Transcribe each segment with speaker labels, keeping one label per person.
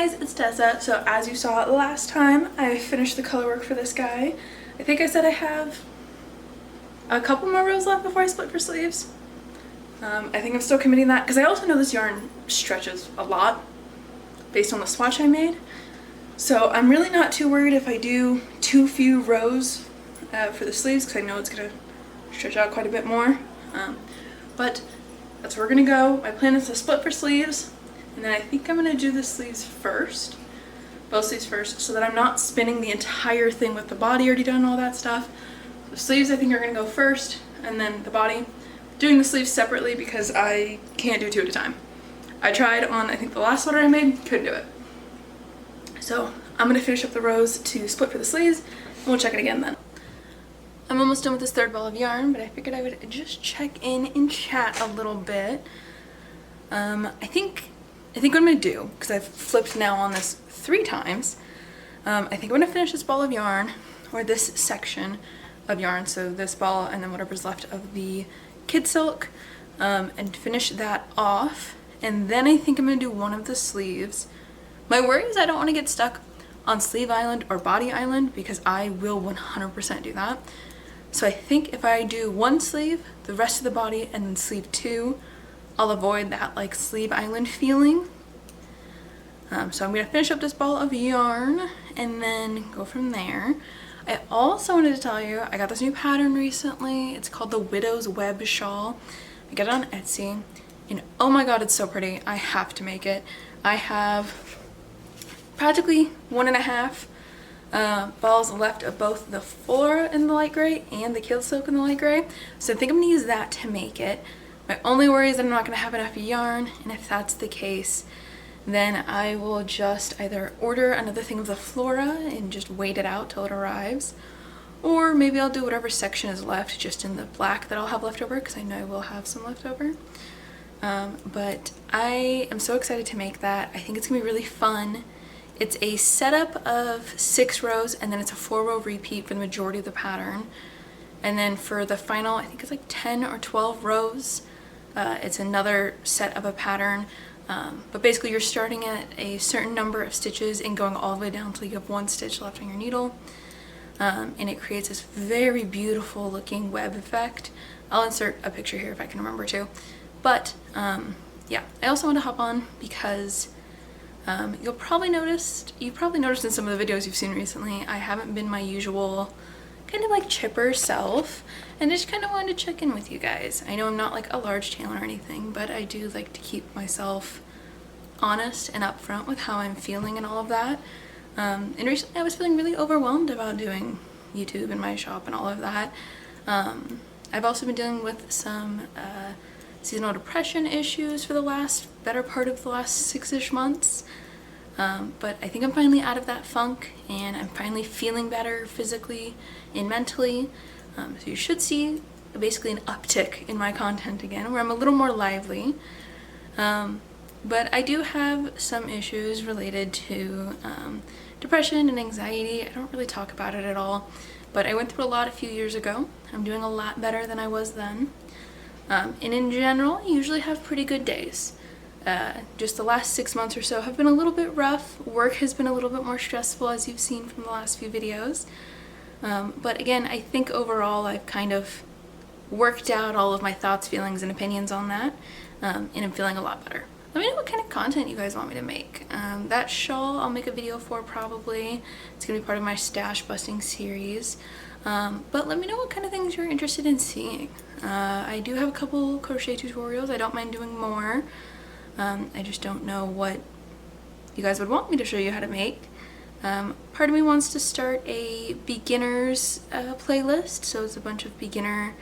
Speaker 1: guys, it's Tessa. So as you saw last time, I finished the color work for this guy. I think I said I have a couple more rows left before I split for sleeves. I think I'm still committing that because I also know this yarn stretches a lot based on the swatch I made. So I'm really not too worried if I do too few rows for the sleeves because I know it's going to stretch out quite a bit more. But that's where we're going to go. My plan is to split for sleeves, and then I think I'm going to do the sleeves first, both sleeves first, so that I'm not spinning the entire thing with the body already done and all that stuff. The sleeves I think are going to go first, and then the body. Doing the sleeves separately because I can't do two at a time. I tried on, I think the last sweater I made, couldn't do it. So I'm going to finish up the rows to split for the sleeves, and we'll check it again then. I'm almost done with this third ball of yarn, but I figured I would just check in and chat a little bit. I think what I'm going to do, because I've flipped now on this 3 times, I think I'm going to finish this ball of yarn, or this section of yarn, so this ball and then whatever's left of the kid silk, and finish that off, and then I think I'm going to do one of the sleeves. My worry is I don't want to get stuck on sleeve island or body island because I will 100% do that. So I think if I do one sleeve, the rest of the body, and then sleeve 2, I'll avoid that like sleeve island feeling. So I'm going to finish up this ball of yarn and then go from there. I also wanted to tell you, I got this new pattern recently. It's called the Widow's Web Shawl. I got it on Etsy, and oh my god, it's so pretty. I have to make it. I have practically 1.5 balls left of both the Flora in the light gray and the kid silk in the light gray. So I think I'm gonna use that to make it. My only worry is that I'm not gonna have enough yarn, and if that's the case, then I will just either order another thing of the Flora and just wait it out till it arrives, or maybe I'll do whatever section is left just in the black that I'll have left over, because I know I will have some left over. But I am so excited to make that. I think it's gonna be really fun. It's a setup of 6 rows, and then it's a 4-row repeat for the majority of the pattern. And then for the final, I think it's like 10 or 12 rows, it's another set of a pattern. But basically you're starting at a certain number of stitches and going all the way down until you have 1 stitch left on your needle. And it creates this very beautiful looking web effect. I'll insert a picture here if I can remember to. But yeah, I also want to hop on because you've probably noticed in some of the videos you've seen recently, I haven't been my usual kind of like chipper self, and I just kind of wanted to check in with you guys. I know I'm not like a large channel or anything, but I do like to keep myself honest and upfront with how I'm feeling and all of that. And recently I was feeling really overwhelmed about doing YouTube and my shop and all of that. I've also been dealing with some seasonal depression issues for the better part of the last 6-ish months. But I think I'm finally out of that funk, and I'm finally feeling better physically and mentally. So you should see basically an uptick in my content again, where I'm a little more lively. But I do have some issues related to depression and anxiety. I don't really talk about it at all, but I went through a lot a few years ago. I'm doing a lot better than I was then. And in general, I usually have pretty good days. Just the last 6 months or so have been a little bit rough. Work has been a little bit more stressful, as you've seen from the last few videos. But again, I think overall I've kind of worked out all of my thoughts, feelings, and opinions on that, and I'm feeling a lot better. Let me know what kind of content you guys want me to make. That shawl I'll make a video for probably. It's going to be part of my stash busting series. But let me know what kind of things you're interested in seeing. I do have a couple crochet tutorials. I don't mind doing more. I just don't know what you guys would want me to show you how to make. Part of me wants to start a beginners playlist, so it's a bunch of beginner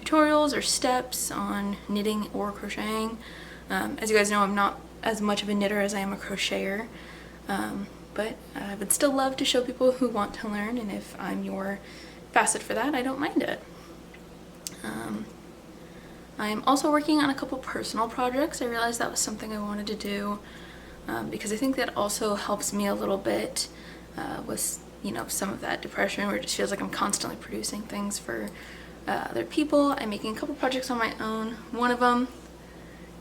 Speaker 1: tutorials or steps on knitting or crocheting. As you guys know, I'm not as much of a knitter as I am a crocheter, but I would still love to show people who want to learn, and if I'm your facet for that, I don't mind it. I'm also working on a couple personal projects. I realized that was something I wanted to do because I think that also helps me a little bit with, you know, some of that depression where it just feels like I'm constantly producing things for other people. I'm making a couple projects on my own. One of them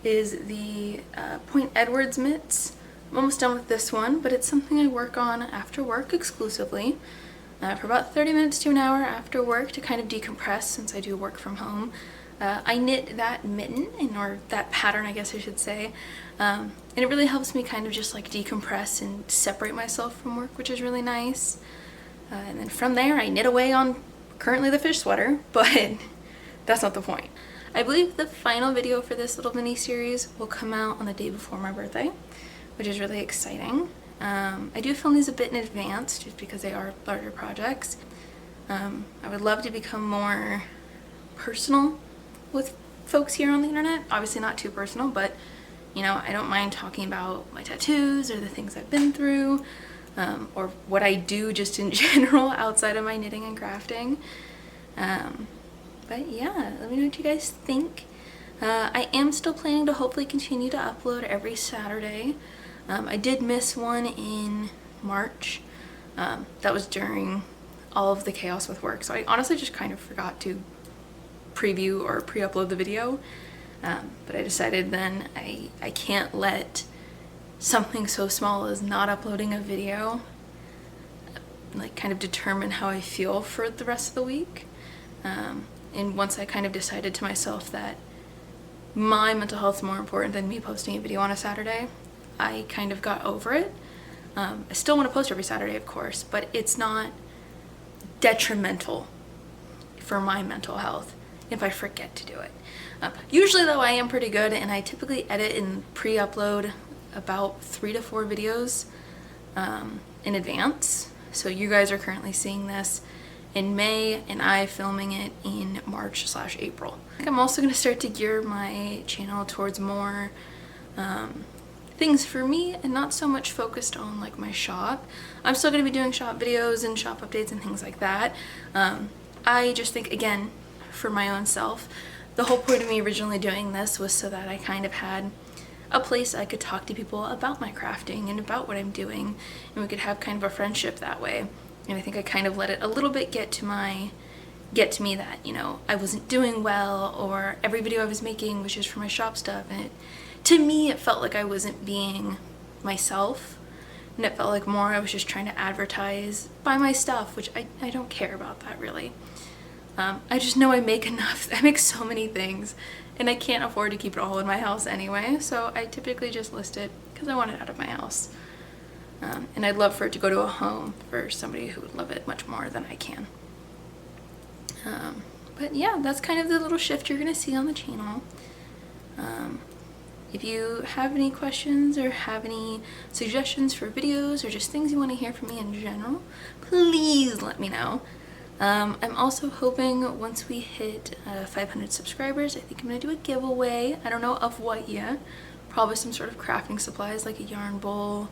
Speaker 1: is the Point Edwards mitts. I'm almost done with this one, but it's something I work on after work exclusively. For about 30 minutes to an hour after work to kind of decompress since I do work from home. I knit that mitten, or that pattern I guess I should say, and it really helps me kind of just like decompress and separate myself from work, which is really nice. And then from there I knit away on currently the fish sweater, but that's not the point. I believe the final video for this little mini series will come out on the day before my birthday, which is really exciting. I do film these a bit in advance just because they are larger projects. I would love to become more personal with folks here on the internet. Obviously not too personal, but you know, I don't mind talking about my tattoos or the things I've been through, or what I do just in general outside of my knitting and crafting. But yeah, let me know what you guys think. I am still planning to hopefully continue to upload every Saturday. I did miss one in March. That was during all of the chaos with work, so I honestly just kind of forgot to preview or pre-upload the video. But I decided then I can't let something so small as not uploading a video like kind of determine how I feel for the rest of the week. And once I kind of decided to myself that my mental health is more important than me posting a video on a Saturday, I kind of got over it. I still want to post every Saturday, of course, but it's not detrimental for my mental health if I forget to do it. Usually though, I am pretty good, and I typically edit and pre-upload about 3 to 4 videos in advance. So you guys are currently seeing this in May, and I filming it in March/April. I think I'm also going to start to gear my channel towards more things for me and not so much focused on like my shop. I'm still going to be doing shop videos and shop updates and things like that. I just think, again, for my own self, the whole point of me originally doing this was so that I kind of had a place I could talk to people about my crafting and about what I'm doing, and we could have kind of a friendship that way. And I think I kind of let it a little bit get to me that, you know, I wasn't doing well, or every video I was making was just for my shop stuff, and to me it felt like I wasn't being myself, and it felt like more I was just trying to advertise buy my stuff, which I don't care about that really. I just know I make enough. I make so many things, and I can't afford to keep it all in my house anyway, so I typically just list it because I want it out of my house. And I'd love for it to go to a home for somebody who would love it much more than I can. But yeah, that's kind of the little shift you're gonna see on the channel. If you have any questions or have any suggestions for videos or just things you want to hear from me in general, please let me know. I'm also hoping once we hit 500 subscribers, I think I'm going to do a giveaway. I don't know of what yet. Probably some sort of crafting supplies like a yarn bowl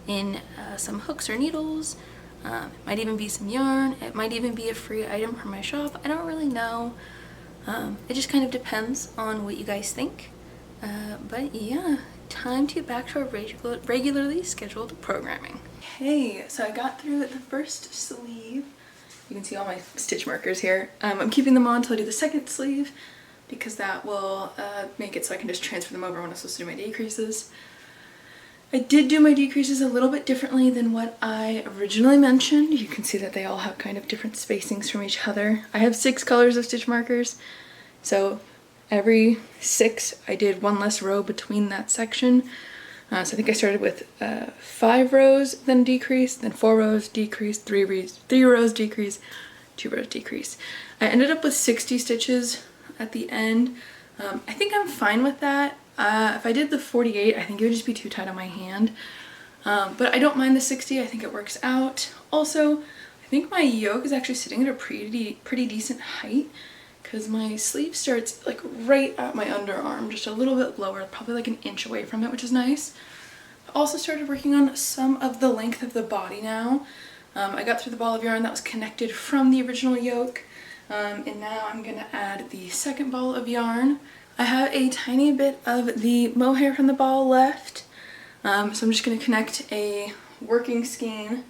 Speaker 1: and some hooks or needles. It might even be some yarn. It might even be a free item from my shop. I don't really know. It just kind of depends on what you guys think. But yeah, time to get back to our regularly scheduled programming. Okay, so I got through the first sleeve. You can see all my stitch markers here. I'm keeping them on until I do the second sleeve because that will make it so I can just transfer them over when I'm supposed to do my decreases. I did do my decreases a little bit differently than what I originally mentioned. You can see that they all have kind of different spacings from each other. I have 6 colors of stitch markers, so every 6 I did 1 less row between that section. So I think I started with 5 rows, then decrease, then 4 rows, decrease, 3 rows, decrease, 2 rows, decrease. I ended up with 60 stitches at the end. I think I'm fine with that. If I did the 48, I think it would just be too tight on my hand. But I don't mind the 60, I think it works out. Also, I think my yoke is actually sitting at a pretty decent height, because my sleeve starts like right at my underarm, just a little bit lower, probably like an inch away from it, which is nice. I also started working on some of the length of the body now. I got through the ball of yarn that was connected from the original yoke, and now I'm gonna add the second ball of yarn. I have a tiny bit of the mohair from the ball left, so I'm just gonna connect a working skein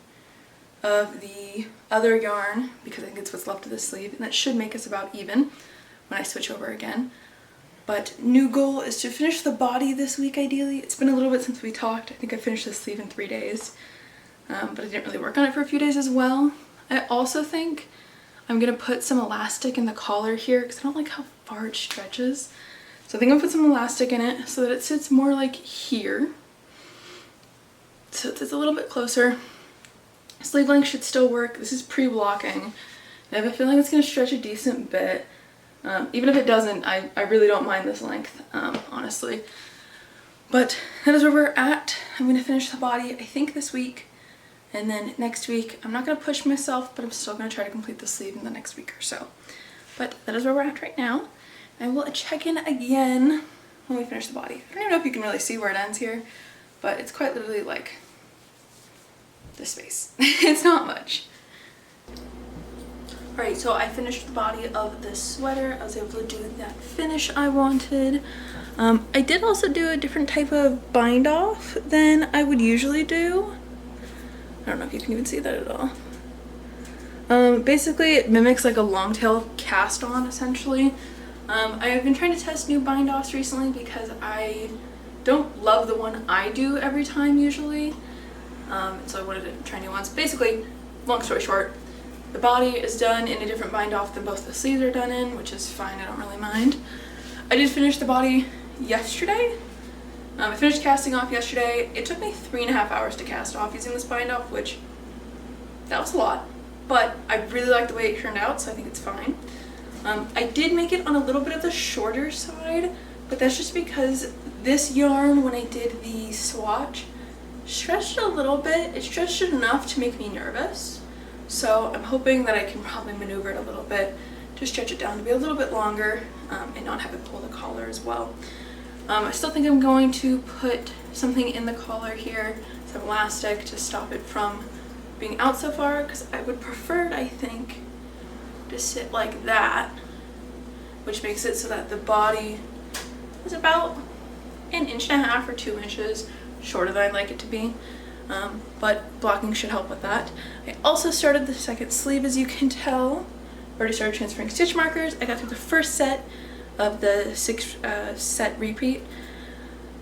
Speaker 1: of the other yarn because I think it's what's left of the sleeve, and that should make us about even when I switch over again. But new goal is to finish the body this week ideally. It's been a little bit since we talked. I think I finished the sleeve in 3 days, but I didn't really work on it for a few days as well. I also think I'm gonna put some elastic in the collar here because I don't like how far it stretches. So I think I'll put some elastic in it so that it sits more like here. So it's a little bit closer. Sleeve length should still work. This is pre-blocking. I have a feeling it's going to stretch a decent bit. Even if it doesn't, I really don't mind this length, honestly. But that is where we're at. I'm going to finish the body, I think, this week. And then next week, I'm not going to push myself, but I'm still going to try to complete the sleeve in the next week or so. But that is where we're at right now. I will check in again when we finish the body. I don't even know if you can really see where it ends here, but it's quite literally like this space. It's not much. Alright, so I finished the body of this sweater. I was able to do that finish I wanted. I did also do a different type of bind off than I would usually do. I don't know if you can even see that at all. Basically it mimics like a long tail cast on essentially. I've been trying to test new bind offs recently because I don't love the one I do every time usually. So I wanted to try new ones. Basically, long story short, the body is done in a different bind off than both the sleeves are done in, which is fine, I don't really mind. I did finish the body yesterday. I finished casting off yesterday. It took me 3.5 hours to cast off using this bind off, which that was a lot, but I really like the way it turned out, so I think it's fine. I did make it on a little bit of the shorter side, but that's just because this yarn, when I did the swatch, stretched a little bit. It stretched enough to make me nervous. So I'm hoping that I can probably maneuver it a little bit to stretch it down to be a little bit longer and not have it pull the collar as well. I still think I'm going to put something in the collar here, some elastic to stop it from being out so far, because I would prefer it, I think, to sit like that, which makes it so that the body is about 1.5 inches or 2 inches shorter than I'd like it to be. But blocking should help with that. I also started the second sleeve, as you can tell. Already started transferring stitch markers. I got through the first set of the 6 set repeat,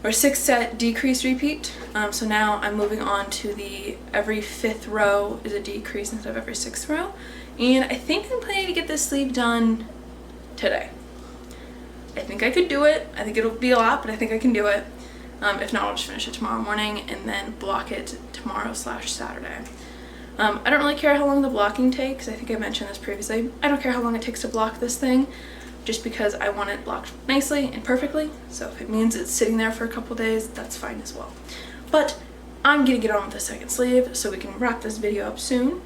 Speaker 1: or 6 set decrease repeat. So now I'm moving on to the every 5th row is a decrease instead of every 6th row. And I think I'm planning to get this sleeve done today. I think I could do it. I think it'll be a lot, but I think I can do it. If not, I'll just finish it tomorrow morning and then block it tomorrow/Saturday. I don't really care how long the blocking takes. I think I mentioned this previously. I don't care how long it takes to block this thing, just because I want it blocked nicely and perfectly. So if it means it's sitting there for a couple days, that's fine as well. But I'm gonna get on with the second sleeve so we can wrap this video up soon,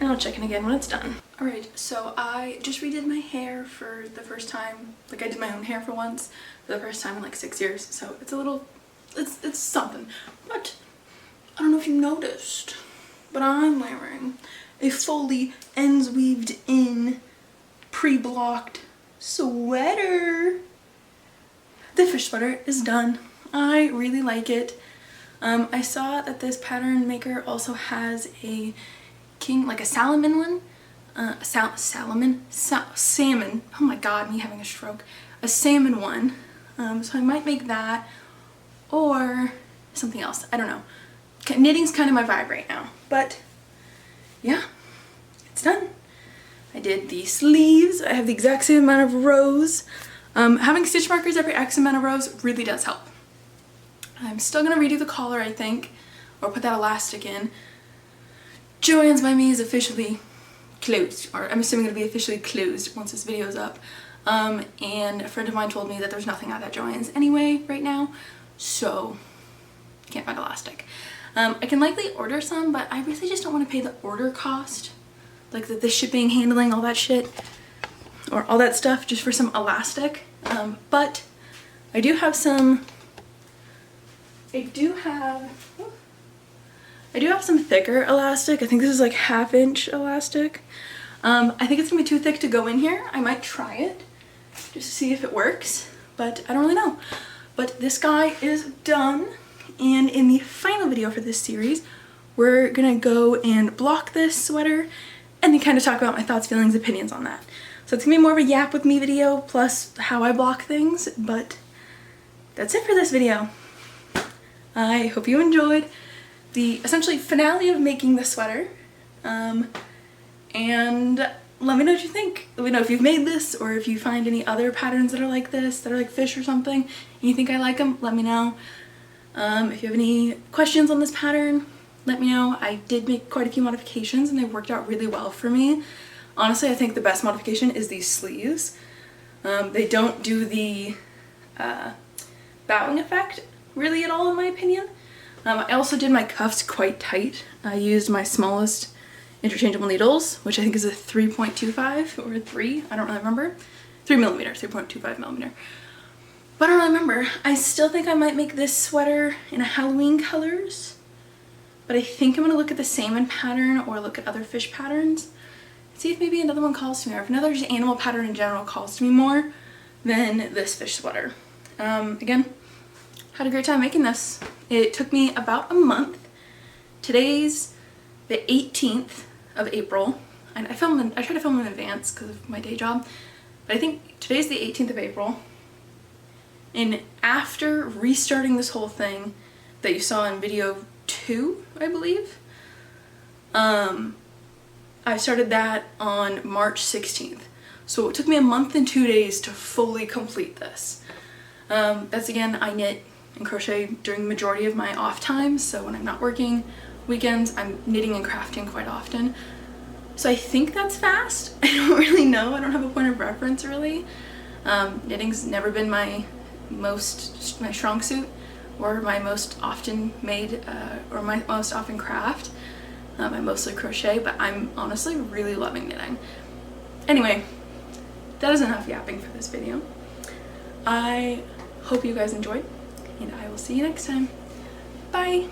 Speaker 1: and I'll check in again when it's done. Alright, so I just redid my hair for the first time. Like, I did my own hair for once for the first time in like 6 years, so it's a little, it's something. But I don't know if you noticed, but I'm wearing a fully ends weaved in pre-blocked sweater. The fish sweater is done. I really like it. I saw that this pattern maker also has a like a salmon one. Salmon. Oh my god, me having a stroke. A salmon one. So I might make that or something else. I don't know. Knitting's kind of my vibe right now. But yeah, it's done. I did the sleeves. I have the exact same amount of rows. Having stitch markers every X amount of rows really does help. I'm still gonna redo the collar, I think, or put that elastic in. Joann's by me is officially closed, or I'm assuming it'll be officially closed once this video is up. And a friend of mine told me that there's nothing out at Joann's anyway right now, so can't find elastic. I can likely order some, but I really just don't want to pay the order cost, like the shipping, handling, all that shit, or all that stuff just for some elastic. But I do have some, I do have some thicker elastic. I think this is like 1/2 inch elastic. I think it's gonna be too thick to go in here. I might try it just to see if it works, but I don't really know. But this guy is done, and in the final video for this series, we're gonna go and block this sweater and then kind of talk about my thoughts, feelings, opinions on that. So it's gonna be more of a yap with me video plus how I block things, but that's it for this video. I hope you enjoyed the essentially finale of making the sweater. And let me know what you think. Let me know if you've made this or if you find any other patterns that are like this, that are like fish or something, and you think I like them, let me know. If you have any questions on this pattern, let me know. I did make quite a few modifications and they worked out really well for me. Honestly, I think the best modification is these sleeves. They don't do the bowing effect really at all in my opinion. I also did my cuffs quite tight. I used my smallest interchangeable needles, which I think is a 3.25 or 3, I don't really remember. 3mm, 3.25mm. But I don't really remember. I still think I might make this sweater in a Halloween colors, but I think I'm gonna look at the salmon pattern or look at other fish patterns. See if maybe another one calls to me, or if another just animal pattern in general calls to me more than this fish sweater. Again, had a great time making this. It took me about a month. Today's the 18th of April. And I try to film in advance because of my day job, but I think today's the 18th of April. And after restarting this whole thing that you saw in video 2, I believe, I started that on March 16th. So it took me a month and 2 days to fully complete this. That's again, I knit and crochet during the majority of my off times, so when I'm not working, weekends, I'm knitting and crafting quite often. So I think that's fast. I don't really know. I don't have a point of reference really. Knitting's never been my strong suit or my most often made or my most often craft. I mostly crochet, but I'm honestly really loving knitting. Anyway, that is enough yapping for this video. I hope you guys enjoyed, and I will see you next time. Bye!